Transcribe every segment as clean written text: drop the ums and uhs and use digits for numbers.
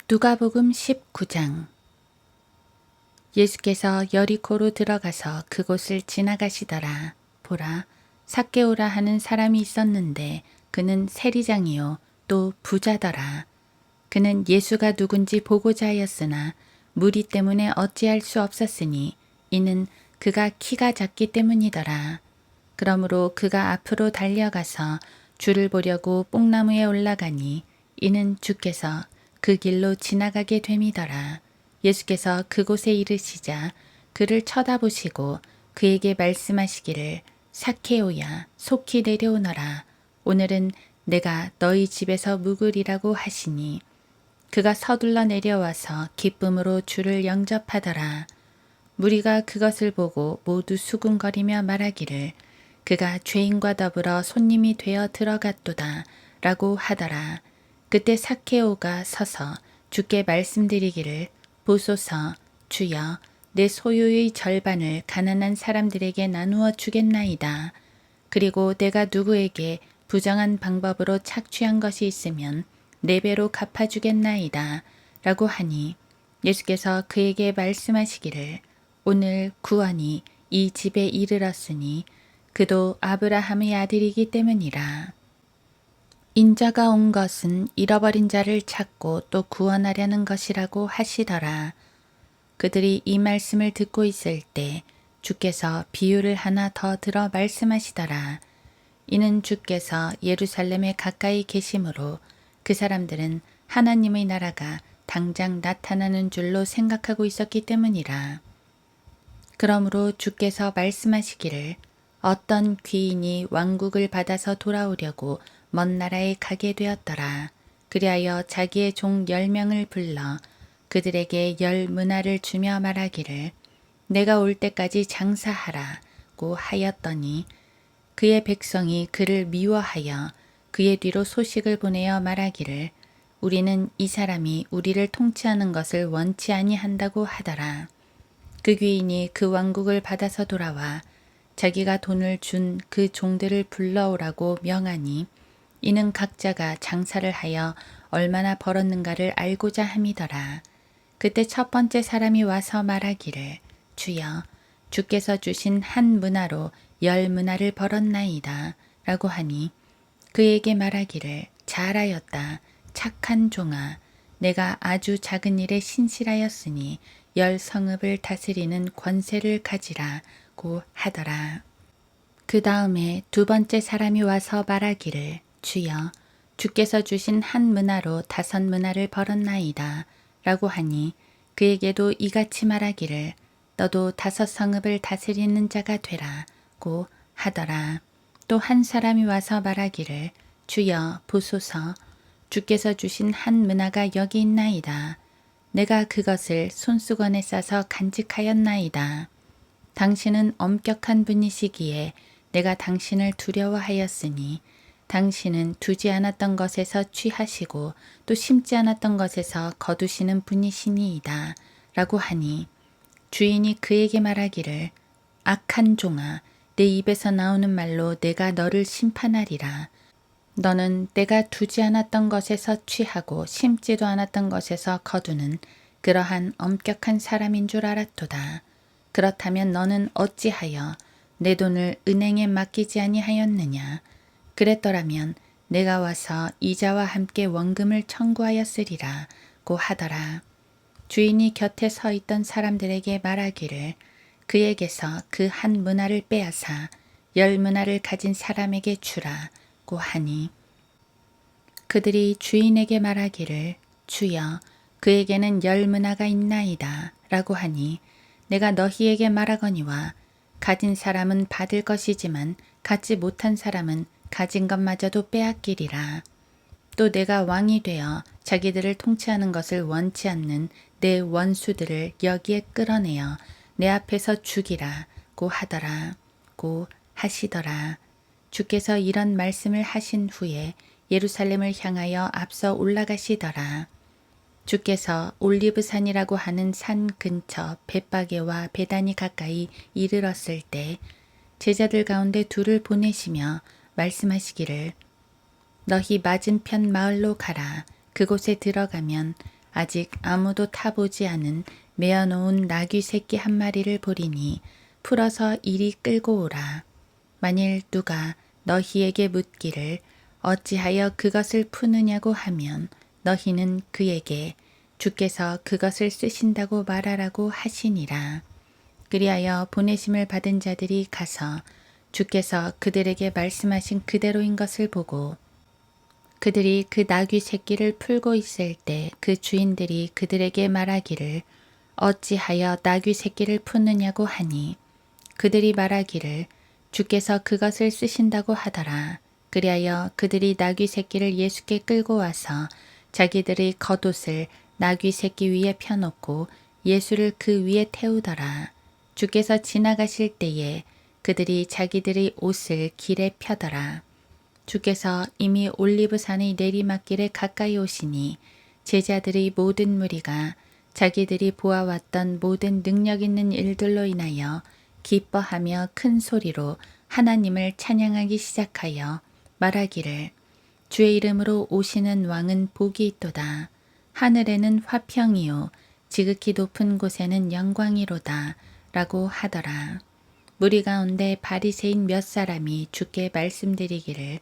누가복음 19장. 예수께서 여리고로 들어가서 그곳을 지나가시더라. 보라, 삭개오라 하는 사람이 있었는데 그는 세리장이요 또 부자더라. 그는 예수가 누군지 보고자 하였으나 무리 때문에 어찌할 수 없었으니 이는 그가 키가 작기 때문이더라. 그러므로 그가 앞으로 달려가서 주를 보려고 뽕나무에 올라가니 이는 주께서 그 길로 지나가게 됨이더라. 예수께서 그곳에 이르시자 그를 쳐다보시고 그에게 말씀하시기를 삭개오야 속히 내려오너라. 오늘은 내가 너희 집에서 묵으리라고 하시니 그가 서둘러 내려와서 기쁨으로 주를 영접하더라. 무리가 그것을 보고 모두 수군거리며 말하기를 그가 죄인과 더불어 손님이 되어 들어갔도다 라고 하더라. 그때 삭개오가 서서 주께 말씀드리기를 보소서 주여 내 소유의 절반을 가난한 사람들에게 나누어 주겠나이다. 그리고 내가 누구에게 부정한 방법으로 착취한 것이 있으면 4배로 갚아주겠나이다 라고 하니 예수께서 그에게 말씀하시기를 오늘 구원이 이 집에 이르렀으니 그도 아브라함의 아들이기 때문이라. 인자가 온 것은 잃어버린 자를 찾고 또 구원하려는 것이라고 하시더라. 그들이 이 말씀을 듣고 있을 때 주께서 비유를 하나 더 들어 말씀하시더라. 이는 주께서 예루살렘에 가까이 계심으로 그 사람들은 하나님의 나라가 당장 나타나는 줄로 생각하고 있었기 때문이라. 그러므로 주께서 말씀하시기를 어떤 귀인이 왕국을 받아서 돌아오려고 먼 나라에 가게 되었더라. 그리하여 자기의 종 10명을 불러 그들에게 10문화를 주며 말하기를 내가 올 때까지 장사하라고 하였더니 그의 백성이 그를 미워하여 그의 뒤로 소식을 보내어 말하기를 우리는 이 사람이 우리를 통치하는 것을 원치 아니한다고 하더라. 그 귀인이 그 왕국을 받아서 돌아와 자기가 돈을 준 그 종들을 불러오라고 명하니 이는 각자가 장사를 하여 얼마나 벌었는가를 알고자 함이더라. 그때 첫 번째 사람이 와서 말하기를 주여 주께서 주신 한 문화로 10문화를 벌었나이다 라고 하니 그에게 말하기를 잘하였다 착한 종아 내가 아주 작은 일에 신실하였으니 10성읍을 다스리는 권세를 가지라고 하더라. 그 다음에 두 번째 사람이 와서 말하기를 주여 주께서 주신 한 문화로 5문화를 벌었나이다 라고 하니 그에게도 이같이 말하기를 너도 5성읍을 다스리는 자가 되라고 하더라. 또 한 사람이 와서 말하기를 주여 보소서 주께서 주신 한 문화가 여기 있나이다. 내가 그것을 손수건에 싸서 간직하였나이다. 당신은 엄격한 분이시기에 내가 당신을 두려워하였으니 당신은 두지 않았던 것에서 취하시고 또 심지 않았던 것에서 거두시는 분이시니이다 라고 하니 주인이 그에게 말하기를 악한 종아 내 입에서 나오는 말로 내가 너를 심판하리라. 너는 내가 두지 않았던 것에서 취하고 심지도 않았던 것에서 거두는 그러한 엄격한 사람인 줄 알았도다. 그렇다면 너는 어찌하여 내 돈을 은행에 맡기지 아니하였느냐. 그랬더라면 내가 와서 이자와 함께 원금을 청구하였으리라고 하더라. 주인이 곁에 서 있던 사람들에게 말하기를 그에게서 그 한 문화를 빼앗아 10문화를 가진 사람에게 주라고 하니 그들이 주인에게 말하기를 주여 그에게는 10문화가 있나이다 라고 하니 내가 너희에게 말하거니와 가진 사람은 받을 것이지만 갖지 못한 사람은 가진 것마저도 빼앗기리라. 또 내가 왕이 되어 자기들을 통치하는 것을 원치 않는 내 원수들을 여기에 끌어내어 내 앞에서 죽이라고 하더라고 하시더라. 주께서 이런 말씀을 하신 후에 예루살렘을 향하여 앞서 올라가시더라. 주께서 올리브산이라고 하는 산 근처 벳바게와 베다니 가까이 이르렀을 때 제자들 가운데 둘을 보내시며 말씀하시기를 너희 맞은편 마을로 가라. 그곳에 들어가면 아직 아무도 타보지 않은 메어놓은 나귀 새끼 한 마리를 보리니 풀어서 이리 끌고 오라. 만일 누가 너희에게 묻기를 어찌하여 그것을 푸느냐고 하면 너희는 그에게 주께서 그것을 쓰신다고 말하라고 하시니라. 그리하여 보내심을 받은 자들이 가서 주께서 그들에게 말씀하신 그대로인 것을 보고 그들이 그 나귀 새끼를 풀고 있을 때 그 주인들이 그들에게 말하기를 어찌하여 나귀 새끼를 푸느냐고 하니 그들이 말하기를 주께서 그것을 쓰신다고 하더라. 그리하여 그들이 나귀 새끼를 예수께 끌고 와서 자기들의 겉옷을 나귀 새끼 위에 펴놓고 예수를 그 위에 태우더라. 주께서 지나가실 때에 그들이 자기들의 옷을 길에 펴더라. 주께서 이미 올리브산의 내리막길에 가까이 오시니 제자들의 모든 무리가 자기들이 보아왔던 모든 능력 있는 일들로 인하여 기뻐하며 큰 소리로 하나님을 찬양하기 시작하여 말하기를 주의 이름으로 오시는 왕은 복이 있도다. 하늘에는 화평이요 지극히 높은 곳에는 영광이로다 라고 하더라. 무리 가운데 바리새인 몇 사람이 주께 말씀드리기를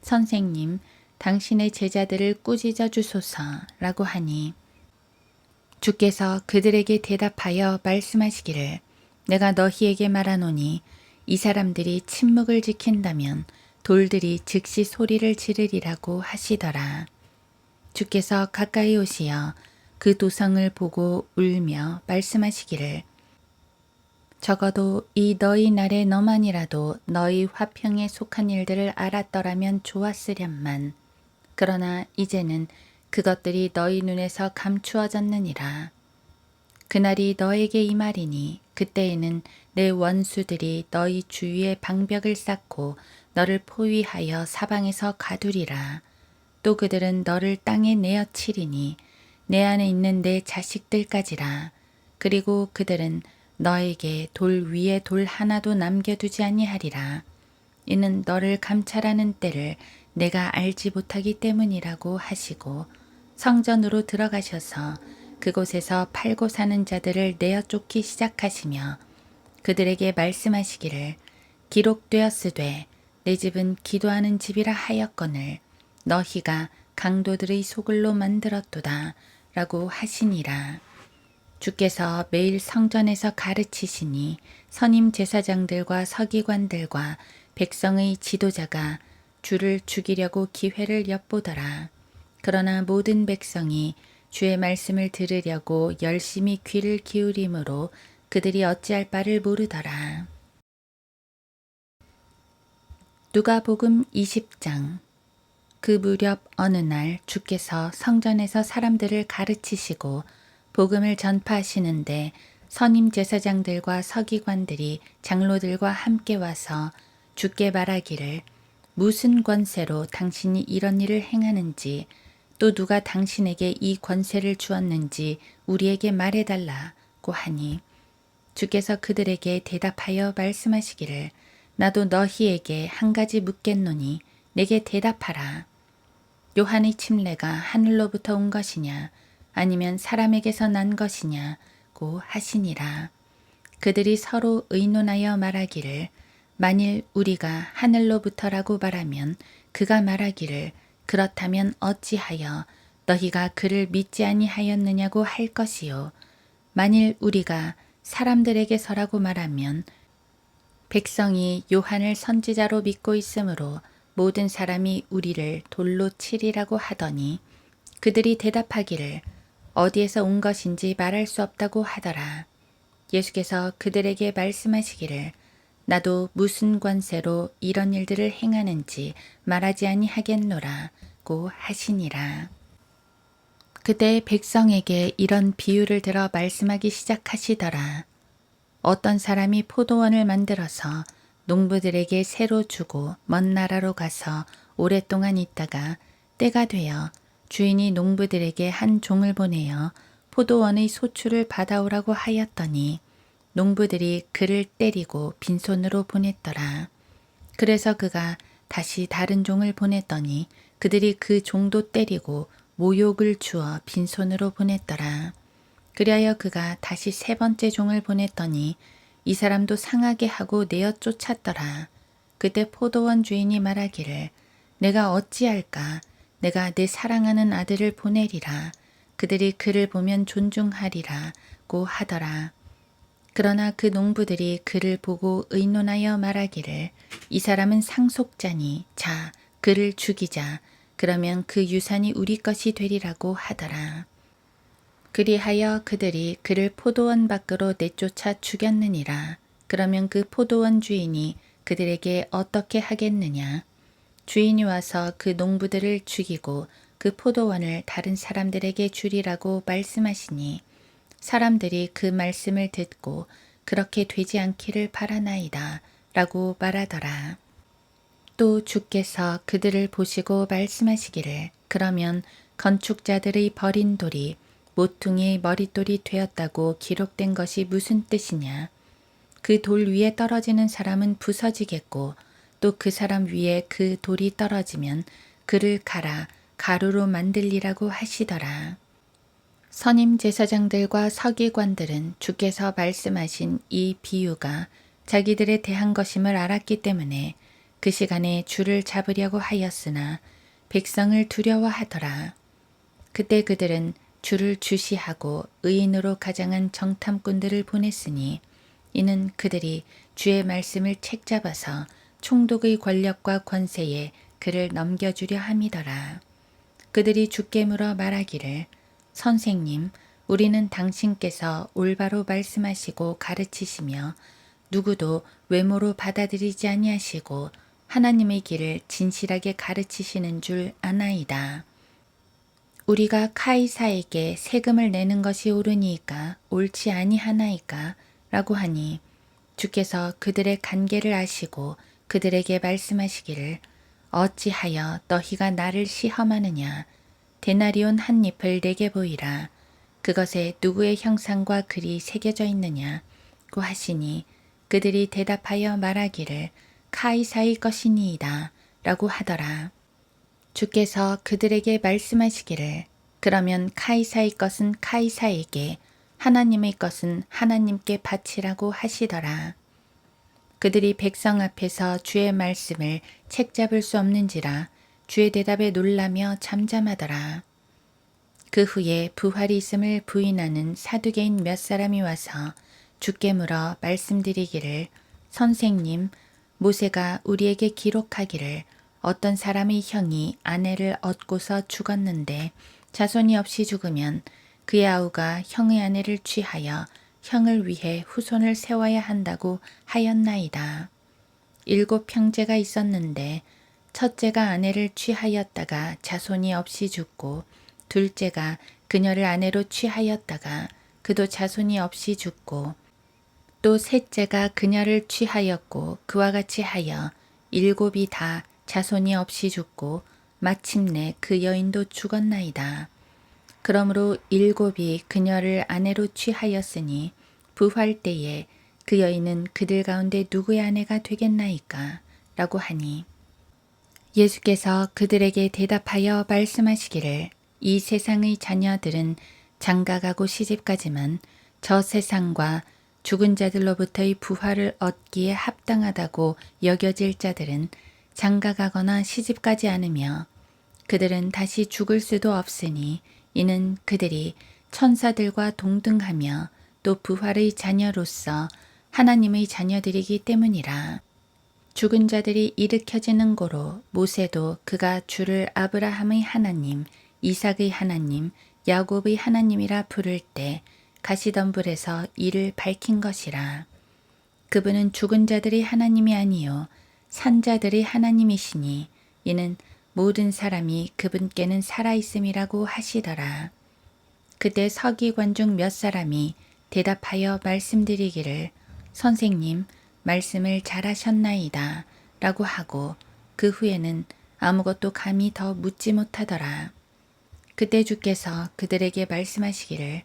선생님 당신의 제자들을 꾸짖어 주소서라고 하니 주께서 그들에게 대답하여 말씀하시기를 내가 너희에게 말하노니 이 사람들이 침묵을 지킨다면 돌들이 즉시 소리를 지르리라고 하시더라. 주께서 가까이 오시어 그 도성을 보고 울며 말씀하시기를 적어도 이 너희 날에 너만이라도 너희 화평에 속한 일들을 알았더라면 좋았으련만. 그러나 이제는 그것들이 너희 눈에서 감추어졌느니라. 그날이 너에게 임하리니 그때에는 내 원수들이 너희 주위에 방벽을 쌓고 너를 포위하여 사방에서 가두리라. 또 그들은 너를 땅에 내어치리니 내 안에 있는 내 자식들까지라. 그리고 그들은 너에게 돌 위에 돌 하나도 남겨두지 아니하리라. 이는 너를 감찰하는 때를 내가 알지 못하기 때문이라고 하시고 성전으로 들어가셔서 그곳에서 팔고 사는 자들을 내어 쫓기 시작하시며 그들에게 말씀하시기를 기록되었으되 내 집은 기도하는 집이라 하였거늘 너희가 강도들의 소굴로 만들었도다 라고 하시니라. 주께서 매일 성전에서 가르치시니 선임 제사장들과 서기관들과 백성의 지도자가 주를 죽이려고 기회를 엿보더라. 그러나 모든 백성이 주의 말씀을 들으려고 열심히 귀를 기울이므로 그들이 어찌할 바를 모르더라. 누가복음 20장. 그 무렵 어느 날 주께서 성전에서 사람들을 가르치시고 복음을 전파하시는데 선임 제사장들과 서기관들이 장로들과 함께 와서 주께 말하기를 무슨 권세로 당신이 이런 일을 행하는지 또 누가 당신에게 이 권세를 주었는지 우리에게 말해달라고 하니 주께서 그들에게 대답하여 말씀하시기를 나도 너희에게 한 가지 묻겠노니 내게 대답하라. 요한의 침례가 하늘로부터 온 것이냐 아니면 사람에게서 난 것이냐고 하시니라. 그들이 서로 의논하여 말하기를 만일 우리가 하늘로부터라고 말하면 그가 말하기를 그렇다면 어찌하여 너희가 그를 믿지 아니하였느냐고 할 것이요 만일 우리가 사람들에게서라고 말하면 백성이 요한을 선지자로 믿고 있으므로 모든 사람이 우리를 돌로 치리라고 하더니 그들이 대답하기를 어디에서 온 것인지 말할 수 없다고 하더라. 예수께서 그들에게 말씀하시기를 나도 무슨 권세로 이런 일들을 행하는지 말하지 아니하겠노라고 하시니라. 그때 백성에게 이런 비유를 들어 말씀하기 시작하시더라. 어떤 사람이 포도원을 만들어서 농부들에게 새로 주고 먼 나라로 가서 오랫동안 있다가 때가 되어 주인이 농부들에게 한 종을 보내어 포도원의 소출을 받아오라고 하였더니 농부들이 그를 때리고 빈손으로 보냈더라. 그래서 그가 다시 다른 종을 보냈더니 그들이 그 종도 때리고 모욕을 주어 빈손으로 보냈더라. 그리하여 그가 다시 세 번째 종을 보냈더니 이 사람도 상하게 하고 내어 쫓았더라. 그때 포도원 주인이 말하기를 내가 어찌할까? 내가 내 사랑하는 아들을 보내리라. 그들이 그를 보면 존중하리라고 하더라. 그러나 그 농부들이 그를 보고 의논하여 말하기를 이 사람은 상속자니 자 그를 죽이자. 그러면 그 유산이 우리 것이 되리라고 하더라. 그리하여 그들이 그를 포도원 밖으로 내쫓아 죽였느니라. 그러면 그 포도원 주인이 그들에게 어떻게 하겠느냐? 주인이 와서 그 농부들을 죽이고 그 포도원을 다른 사람들에게 주리라고 말씀하시니 사람들이 그 말씀을 듣고 그렇게 되지 않기를 바라나이다 라고 말하더라. 또 주께서 그들을 보시고 말씀하시기를 그러면 건축자들의 버린 돌이 모퉁이의 머릿돌이 되었다고 기록된 것이 무슨 뜻이냐. 그 돌 위에 떨어지는 사람은 부서지겠고 또 그 사람 위에 그 돌이 떨어지면 그를 갈아 가루로 만들리라고 하시더라. 선임 제사장들과 서기관들은 주께서 말씀하신 이 비유가 자기들에 대한 것임을 알았기 때문에 그 시간에 주를 잡으려고 하였으나 백성을 두려워하더라. 그때 그들은 주를 주시하고 의인으로 가장한 정탐꾼들을 보냈으니 이는 그들이 주의 말씀을 책잡아서 총독의 권력과 권세에 그를 넘겨주려 함이더라. 그들이 주께 물어 말하기를 선생님, 우리는 당신께서 올바로 말씀하시고 가르치시며 누구도 외모로 받아들이지 아니하시고 하나님의 길을 진실하게 가르치시는 줄 아나이다. 우리가 카이사에게 세금을 내는 것이 옳으니까 옳지 아니하나이까 라고 하니 주께서 그들의 간계를 아시고 그들에게 말씀하시기를 어찌하여 너희가 나를 시험하느냐. 데나리온 한 잎을 내게 보이라. 그것에 누구의 형상과 글이 새겨져 있느냐고 하시니 그들이 대답하여 말하기를 카이사의 것이니이다 라고 하더라. 주께서 그들에게 말씀하시기를 그러면 카이사의 것은 카이사에게 하나님의 것은 하나님께 바치라고 하시더라. 그들이 백성 앞에서 주의 말씀을 책잡을 수 없는지라 주의 대답에 놀라며 잠잠하더라. 그 후에 부활이 있음을 부인하는 사두개인 몇 사람이 와서 주께 물어 말씀드리기를 선생님, 모세가 우리에게 기록하기를 어떤 사람의 형이 아내를 얻고서 죽었는데 자손이 없이 죽으면 그의 아우가 형의 아내를 취하여 형을 위해 후손을 세워야 한다고 하였나이다. 7 형제가 있었는데 첫째가 아내를 취하였다가 자손이 없이 죽고 둘째가 그녀를 아내로 취하였다가 그도 자손이 없이 죽고 또 셋째가 그녀를 취하였고 그와 같이 하여 7이 다 자손이 없이 죽고 마침내 그 여인도 죽었나이다. 그러므로 7이 그녀를 아내로 취하였으니 부활 때에 그 여인은 그들 가운데 누구의 아내가 되겠나이까? 라고 하니 예수께서 그들에게 대답하여 말씀하시기를 이 세상의 자녀들은 장가가고 시집가지만 저 세상과 죽은 자들로부터의 부활을 얻기에 합당하다고 여겨질 자들은 장가가거나 시집가지 않으며 그들은 다시 죽을 수도 없으니 이는 그들이 천사들과 동등하며 또 부활의 자녀로서 하나님의 자녀들이기 때문이라. 죽은 자들이 일으켜지는 고로 모세도 그가 주를 아브라함의 하나님, 이삭의 하나님, 야곱의 하나님이라 부를 때 가시덤불에서 이를 밝힌 것이라. 그분은 죽은 자들의 하나님이 아니요 산자들의 하나님이시니 이는 모든 사람이 그분께는 살아있음이라고 하시더라. 그때 서기관 중 몇 사람이 대답하여 말씀드리기를 선생님 말씀을 잘하셨나이다 라고 하고 그 후에는 아무것도 감히 더 묻지 못하더라. 그때 주께서 그들에게 말씀하시기를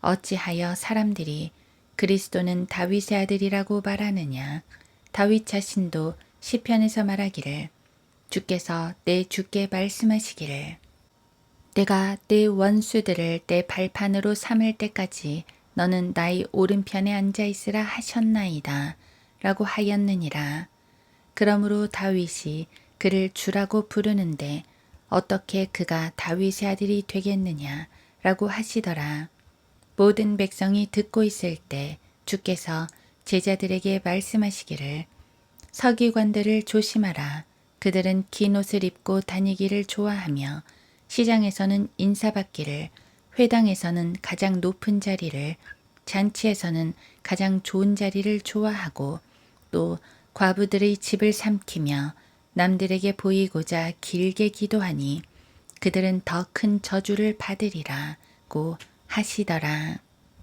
어찌하여 사람들이 그리스도는 다윗의 아들이라고 말하느냐. 다윗 자신도 시편에서 말하기를 주께서 내 주께 말씀하시기를 내가 내 원수들을 내 발판으로 삼을 때까지 너는 나의 오른편에 앉아 있으라 하셨나이다. 라고 하였느니라. 그러므로 다윗이 그를 주라고 부르는데 어떻게 그가 다윗의 아들이 되겠느냐 라고 하시더라. 모든 백성이 듣고 있을 때 주께서 제자들에게 말씀하시기를 서기관들을 조심하라. 그들은 긴 옷을 입고 다니기를 좋아하며 시장에서는 인사받기를, 회당에서는 가장 높은 자리를, 잔치에서는 가장 좋은 자리를 좋아하고 또 과부들의 집을 삼키며 남들에게 보이고자 길게 기도하니 그들은 더 큰 저주를 받으리라고 하시더라.